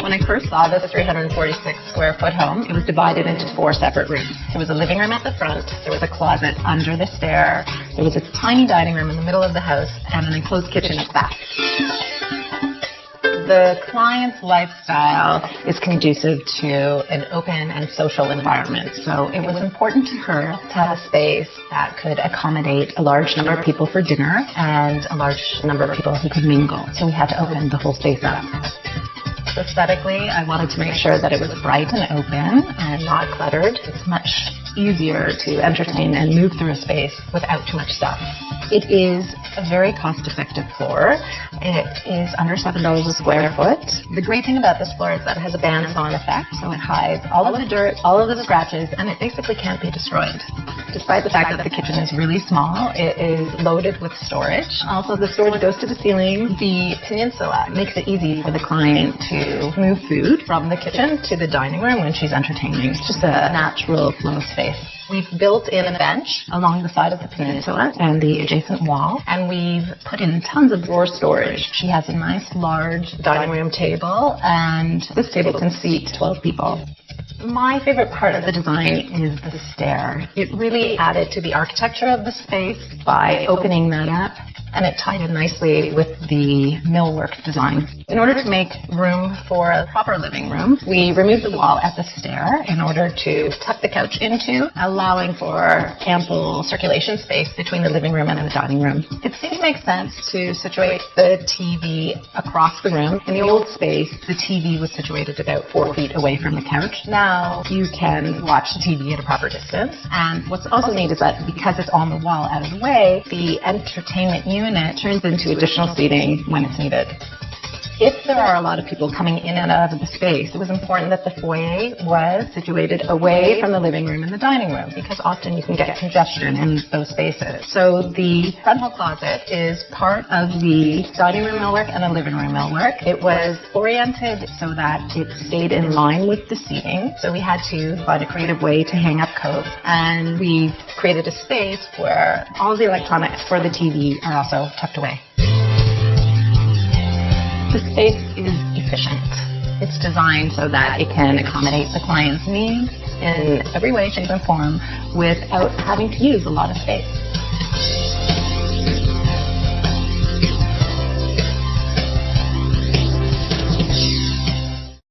When I first saw this 346 square foot home, it was divided into 4 separate rooms. There was a living room at the front, there was a closet under the stair, there was a tiny dining room in the middle of the house, and an enclosed kitchen at the back. The client's lifestyle is conducive to an open and social environment. So it was important to her to have a space that could accommodate a large number of people for dinner and a large number of people who could mingle. So we had to open the whole space up. Aesthetically, I wanted to make sure that it was bright and open and not cluttered. It's much easier to entertain and move through a space without too much stuff. It is a very cost-effective floor. It is under $7 a square foot. The great thing about this floor is that it has a bandsawn effect, so it hides all of the dirt, all of the scratches, and it basically can't be destroyed. Despite the fact that the kitchen is really small, it is loaded with storage. Also, the storage goes to the ceiling. The peninsula makes it easy for the client to move food from the kitchen to the dining room when she's entertaining. It's just a natural flow space. We've built in a bench along the side of the peninsula and the adjacent wall, and we've put in tons of drawer storage. She has a nice large dining room table, and this table can seat 12 people. My favorite part of the design is the stair. It really added to the architecture of the space by opening that up, and it tied in nicely with the millwork design. In order to make room for a proper living room, we removed the wall at the stair in order to tuck the couch into, allowing for ample circulation space between the living room and the dining room. It seemed to make sense to situate the TV across the room. In the old space, the TV was situated about 4 feet away from the couch. Now you can watch the TV at a proper distance. And what's also neat is that because it's on the wall out of the way, the entertainment unit turns into additional seating when it's needed. If there are a lot of people coming in and out of the space, it was important that the foyer was situated away from the living room and the dining room, because often you can get congestion in those spaces. So the front hall closet is part of the dining room millwork and the living room millwork. It was oriented so that it stayed in line with the seating. So we had to find a creative way to hang up coats, and we created a space where all the electronics for the TV are also tucked away. The space is efficient. It's designed so that it can accommodate the client's needs in every way, shape, and form without having to use a lot of space.